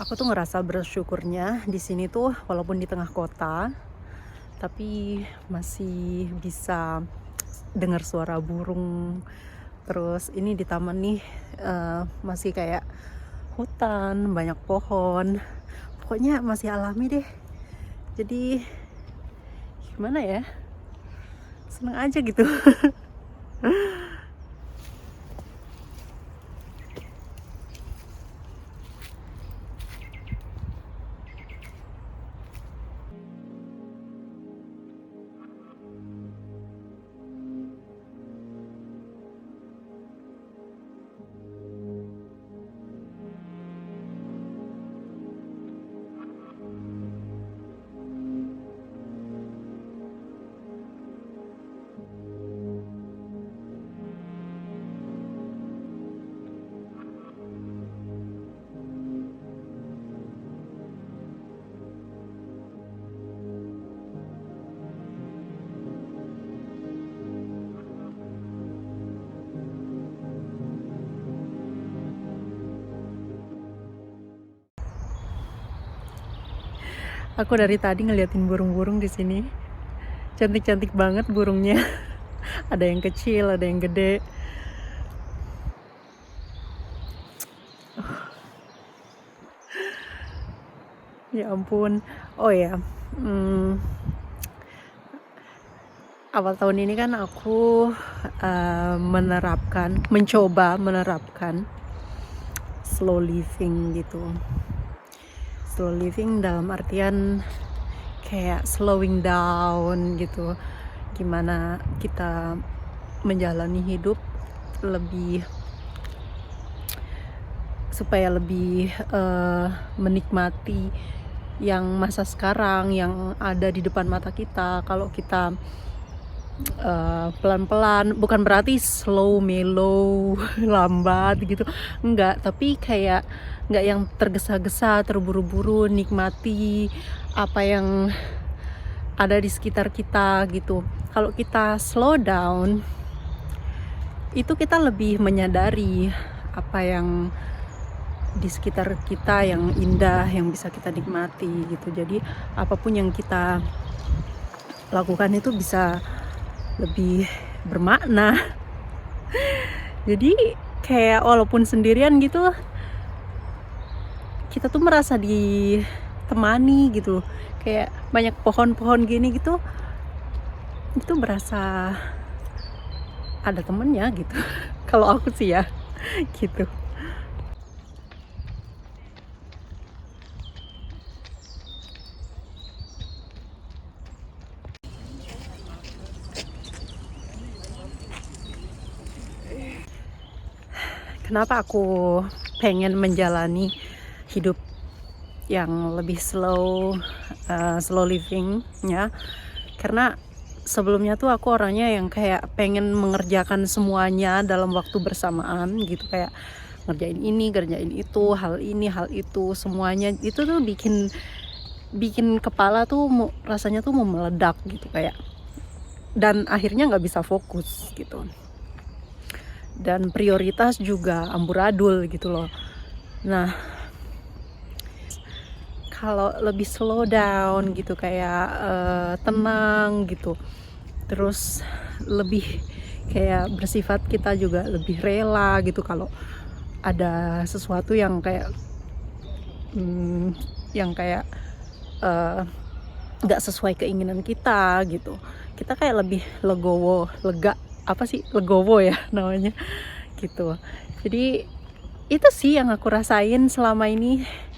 Aku tuh ngerasa bersyukurnya di sini tuh walaupun di tengah kota, tapi masih bisa dengar suara burung. Terus ini di taman nih masih kayak hutan, banyak pohon. Pokoknya masih alami deh. Jadi gimana ya? Seneng aja gitu. Aku dari tadi ngeliatin burung-burung di sini. Cantik-cantik banget burungnya. Ada yang kecil, ada yang gede. Ya ampun. Oh ya, awal tahun ini kan aku mencoba menerapkan slow living gitu. Slow living dalam artian kayak slowing down gitu. Gimana kita menjalani hidup lebih supaya lebih menikmati yang masa sekarang yang ada di depan mata kita. Kalau kita pelan-pelan, bukan berarti slow, mellow, lambat gitu, enggak, tapi kayak enggak yang tergesa-gesa, terburu-buru, nikmati apa yang ada di sekitar kita gitu. Kalau kita slow down, itu kita lebih menyadari apa yang di sekitar kita yang indah, yang bisa kita nikmati gitu. Jadi apapun yang kita lakukan itu bisa lebih bermakna. Jadi kayak walaupun sendirian gitu, kita tuh merasa ditemani gitu. Kayak banyak pohon-pohon gini gitu, itu berasa ada temennya gitu. Kalau aku sih ya gitu. Kenapa aku pengen menjalani hidup yang lebih slow living ya, karena sebelumnya tuh aku orangnya yang kayak pengen mengerjakan semuanya dalam waktu bersamaan gitu, kayak ngerjain ini, ngerjain itu, hal ini, hal itu, semuanya itu tuh bikin kepala tuh rasanya tuh mau meledak gitu, kayak, dan akhirnya nggak bisa fokus gitu, dan prioritas juga amburadul gitu loh. Nah, kalau lebih slow down gitu, kayak tenang gitu, terus lebih kayak bersifat kita juga lebih rela gitu kalau ada sesuatu yang kayak yang kayak nggak sesuai keinginan kita gitu, kita kayak lebih legowo, apa sih legowo ya namanya gitu. Jadi itu sih yang aku rasain selama ini.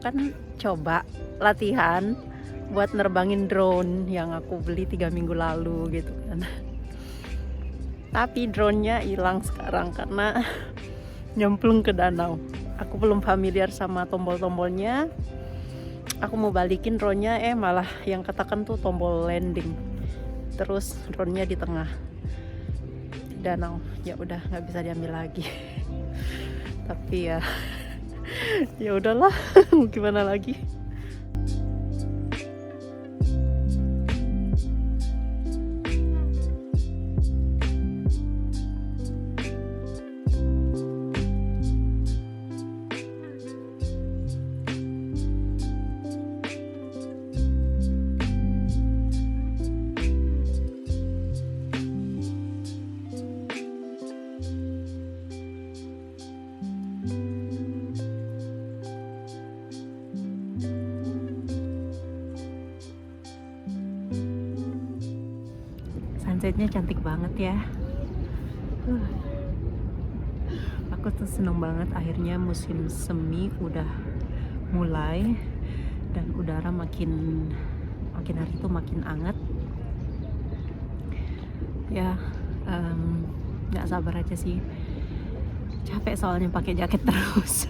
kan coba latihan buat nerbangin drone yang aku beli 3 minggu lalu gitu kan. Tapi drone-nya hilang sekarang karena nyemplung ke danau. Aku belum familiar sama tombol-tombolnya. Aku mau balikin drone-nya, malah yang katakan tuh tombol landing. Terus drone-nya di tengah danau. Ya udah nggak bisa diambil lagi. Tapi ya ya udahlah, gimana lagi. Sunsetnya cantik banget ya. Aku tuh seneng banget akhirnya musim semi udah mulai dan udara makin hari itu makin hangat. Ya, nggak sabar aja sih. Capek soalnya pakai jaket terus.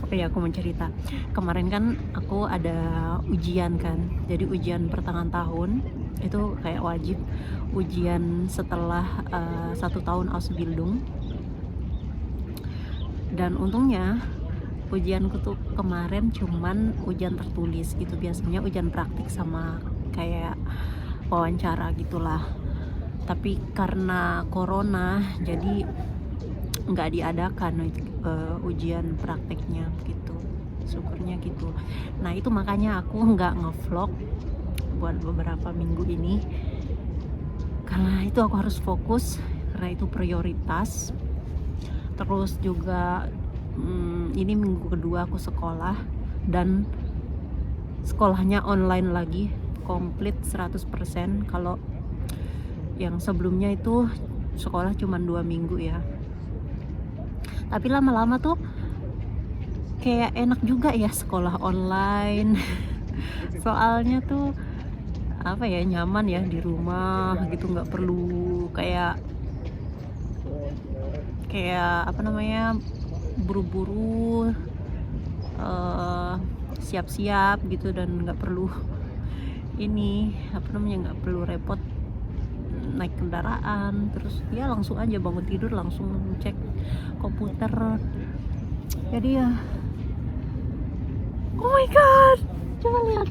Oke, aku mau cerita. Kemarin kan aku ada ujian kan. Jadi ujian pertengahan tahun itu kayak wajib ujian setelah 1 tahun Ausbildung. Dan untungnya ujianku tuh kemarin cuman ujian tertulis gitu. Biasanya ujian praktik sama kayak wawancara gitulah. Tapi karena corona jadi nggak diadakan ujian prakteknya gitu. Syukurnya gitu. Nah itu makanya aku nggak ngevlog buat beberapa minggu ini, karena itu aku harus fokus, karena itu prioritas. Terus juga ini minggu kedua aku sekolah dan sekolahnya online lagi komplit 100%. Kalau yang sebelumnya itu sekolah cuma 2 minggu ya. Tapi lama-lama tuh kayak enak juga ya sekolah online. Soalnya tuh apa ya, nyaman ya di rumah gitu, nggak perlu kayak apa namanya, buru-buru siap-siap gitu, dan nggak perlu ini apa namanya, nggak perlu repot naik kendaraan. Terus ya langsung aja bangun tidur langsung cek komputer. Jadi ya, oh my god, coba lihat.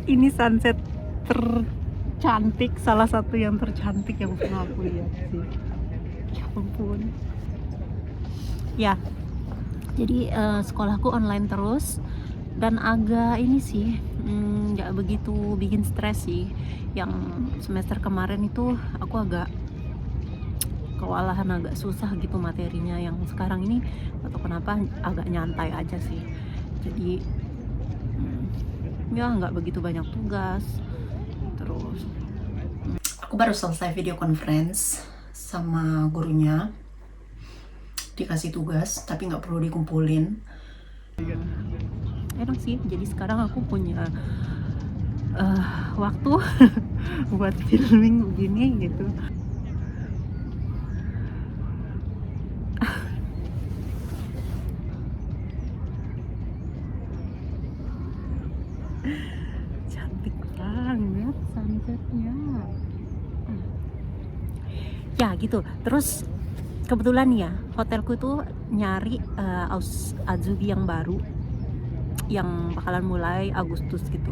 Ini sunset tercantik, salah satu yang tercantik yang pernah aku lihat sih. Ya ampun. Ya, jadi sekolahku online terus dan agak ini sih nggak begitu bikin stres sih. Yang semester kemarin itu aku agak kewalahan, agak susah gitu materinya. Yang sekarang ini atau kenapa agak nyantai aja sih. Jadi ya nggak begitu banyak tugas. Terus aku baru selesai video conference sama gurunya, dikasih tugas tapi nggak perlu dikumpulin. Enak sih, jadi sekarang aku punya waktu buat filming begini gitu. Cantik banget sunsetnya. Ya gitu. Terus kebetulan ya hotelku tuh nyari Azubi yang baru yang bakalan mulai Agustus gitu.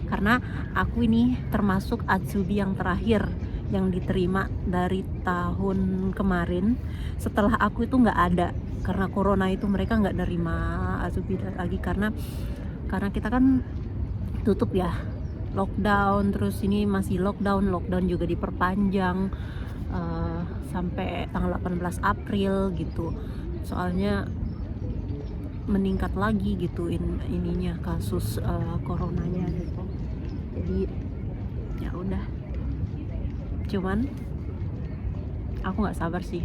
Karena aku ini termasuk Azubi yang terakhir yang diterima dari tahun kemarin. Setelah aku itu nggak ada karena corona itu, mereka nggak nerima Azubi lagi karena kita kan tutup ya, lockdown. Terus ini masih lockdown juga diperpanjang sampai tanggal 18 April gitu. Soalnya meningkat lagi gitu ininya kasus coronanya gitu. Jadi ya udah, cuman aku nggak sabar sih